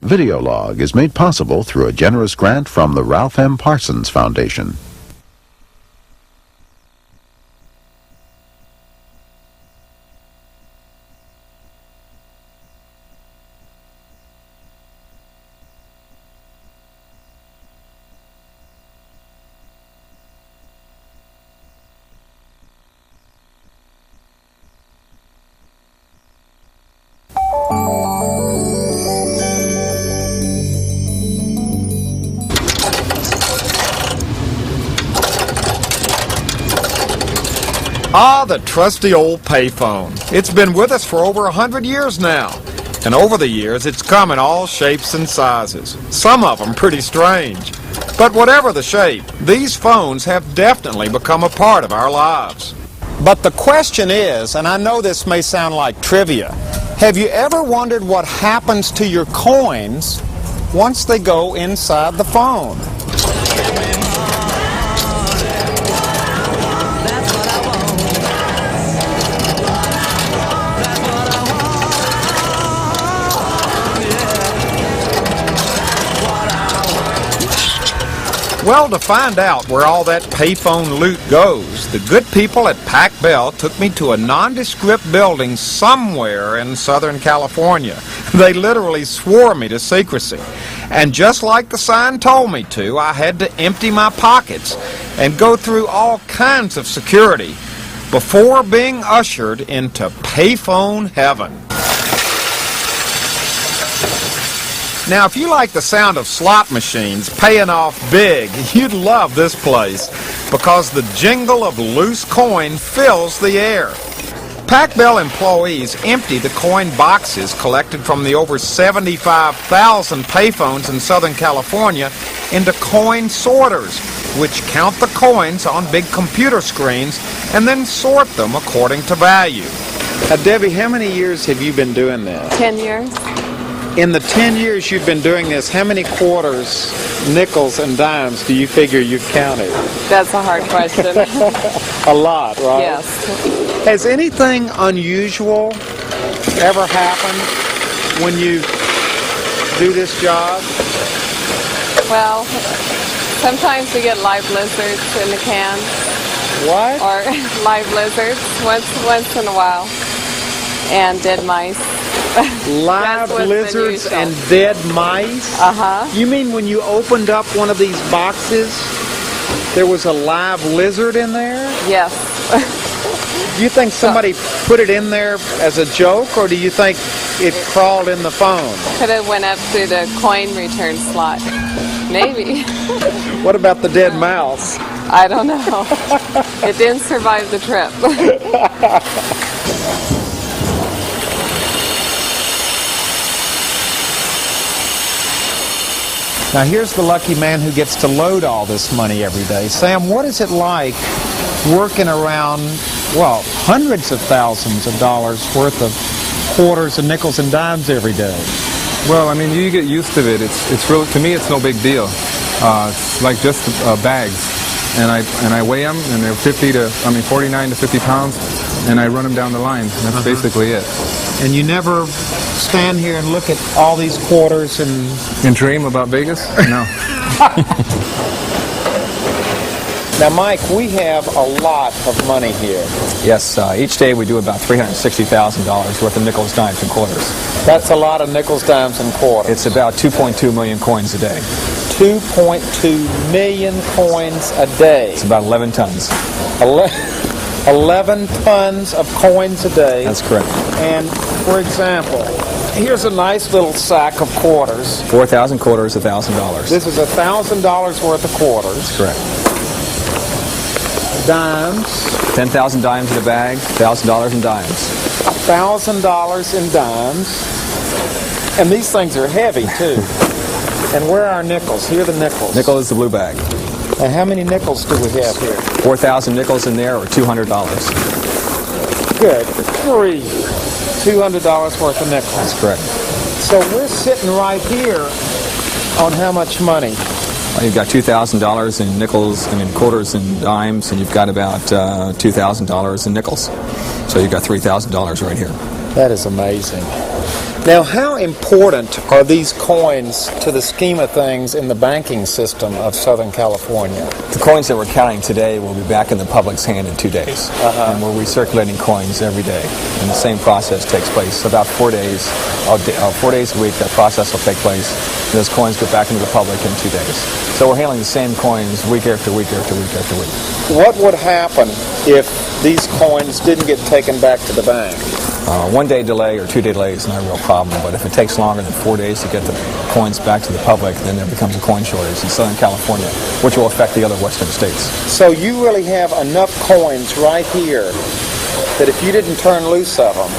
Videolog is made possible through a generous grant from the Ralph M. Parsons Foundation. Ah, the trusty old payphone. It's been with us for over 100 years now. And over the years, it's come in all shapes and sizes. Some of them pretty strange. But whatever the shape, these phones have definitely become a part of our lives. But the question is, and I know this may sound like trivia, have you ever wondered what happens to your coins once they go inside the phone? Well, to find out where all that payphone loot goes, the good people at Pac Bell took me to a nondescript building somewhere in Southern California. They literally swore me to secrecy. And just like the sign told me to, I had to empty my pockets and go through all kinds of security before being ushered into payphone heaven. Now, if you like the sound of slot machines paying off big, you'd love this place because the jingle of loose coin fills the air. Pac Bell employees empty the coin boxes collected from the over 75,000 payphones in Southern California into coin sorters, which count the coins on big computer screens and then sort them according to value. Now, Debbie, how many years have you been doing this? 10 years. In the 10 years you've been doing this, how many quarters, nickels, and dimes do you figure you've counted? That's a hard question. A lot, right? Yes. Has anything unusual ever happened when you do this job? Well, sometimes we get live lizards in the can. What? Or live lizards once in a while. And dead mice. Live lizards and dead mice? Uh-huh. You mean when you opened up one of these boxes, there was a live lizard in there? Yes. Do you think somebody put it in there as a joke, or do you think it crawled in the phone? Could have went up through the coin return slot. Maybe. What about the dead mouse? I don't know. It didn't survive the trip. Now here's the lucky man who gets to load all this money every day. Sam, what is it like working around, well, hundreds of thousands of dollars worth of quarters and nickels and dimes every day? Well, I mean, you get used to it. It's really, to me, it's no big deal. It's like just bags, and I weigh them, and they're 49 to 50 pounds, and I run them down the line. That's basically it. And you never stand here and look at all these quarters and dream about Vegas? No. Now, Mike, we have a lot of money here. Yes, each day we do about $360,000 worth of nickels, dimes, and quarters. That's a lot of nickels, dimes, and quarters. It's about 2.2 million coins a day. 2.2 million coins a day. It's about 11 tons. 11 tons of coins a day. That's correct. And, for example, here's a nice little sack of quarters. 4,000 quarters, $1,000. This is $1,000 worth of quarters. That's correct. Dimes. 10,000 dimes in a bag, $1,000 in dimes. $1,000 in dimes. And these things are heavy, too. And where are our nickels? Here are the nickels. Nickel is the blue bag. And how many nickels do we have here? 4,000 nickels in there, or $200. Good grief. $200 worth of nickels. That's correct. So we're sitting right here on how much money? Well, you've got $2,000 in nickels, and in quarters and dimes, and you've got about $2,000 in nickels. So you've got $3,000 right here. That is amazing. Now, how important are these coins to the scheme of things in the banking system of Southern California? The coins that we're counting today will be back in the public's hand in 2 days. And we're recirculating coins every day. And the same process takes place. About 4 days, 4 days a week, that process will take place. And those coins go back into the public in 2 days. So we're handling the same coins week after week after week after week. What would happen if these coins didn't get taken back to the bank? 1 day delay or 2 day delay is not a real problem, but if it takes longer than 4 days to get the coins back to the public, then there becomes a coin shortage in Southern California, which will affect the other western states. So you really have enough coins right here that if you didn't turn loose of them,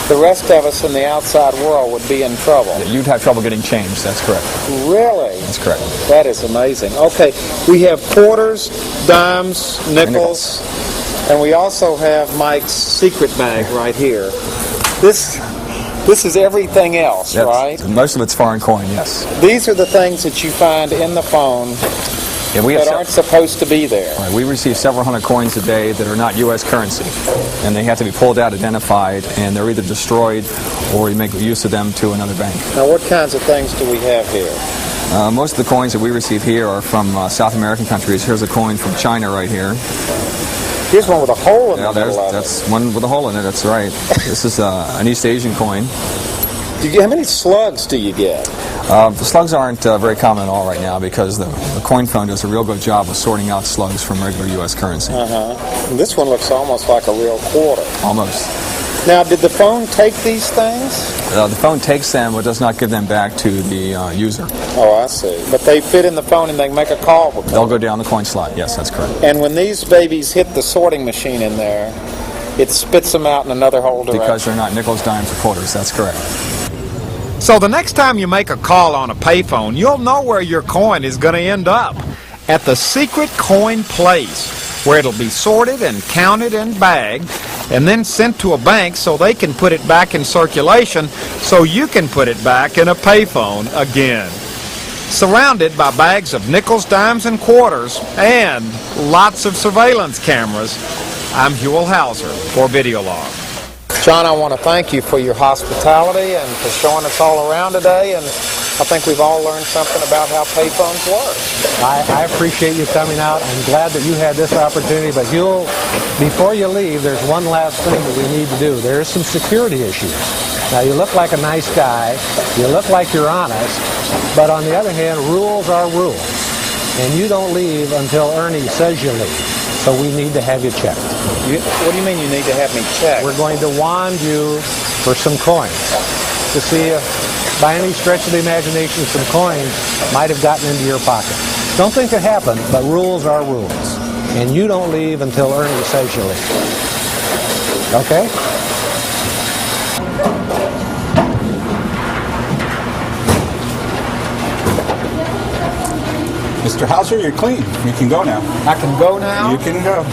the rest of us in the outside world would be in trouble. You'd have trouble getting change, that's correct. Really? That's correct. That is amazing. Okay, we have quarters, dimes, nickels. And we also have Mike's secret bag right here. This is everything else, right? Most of it's foreign coin, yes. These are the things that you find in the phone that aren't supposed to be there. Right, we receive several hundred coins a day that are not U.S. currency. And they have to be pulled out, identified, and they're either destroyed or we make use of them to another bank. Now, what kinds of things do we have here? Most of the coins that we receive here are from South American countries. Here's a coin from China right here. Here's one with a hole in the middle of it. That's one with a hole in it, that's right. This is an East Asian coin. How many slugs do you get? The slugs aren't very common at all right now because the coin phone does a real good job of sorting out slugs from regular U.S. currency. And this one looks almost like a real quarter. Almost. Now, did the phone take these things? The phone takes them but does not give them back to the user. Oh, I see. But they fit in the phone and they can make a call with them. They'll go down the coin slot, yes, that's correct. And when these babies hit the sorting machine in there, it spits them out in another whole direction. Because they're not nickels, dimes, or quarters, that's correct. So the next time you make a call on a payphone, you'll know where your coin is going to end up. At the secret coin place, where it'll be sorted and counted and bagged, and then sent to a bank so they can put it back in circulation so you can put it back in a payphone again. Surrounded by bags of nickels, dimes, and quarters, and lots of surveillance cameras, I'm Huell Howser for Videolog. John, I want to thank you for your hospitality and for showing us all around today, and I think we've all learned something about how payphones work. I appreciate you coming out. I'm glad that you had this opportunity, but before you leave, there's one last thing that we need to do. There's some security issues. Now, you look like a nice guy, you look like you're honest, but on the other hand, rules are rules, and you don't leave until Ernie says you leave. So we need to have you checked. What do you mean you need to have me checked? We're going to wand you for some coins to see if, by any stretch of the imagination, some coins might have gotten into your pocket. Don't think it happened, but rules are rules. And you don't leave until Ernie says you leave. Okay? Mr. Howser, you're clean. You can go now. I can go now? You can go.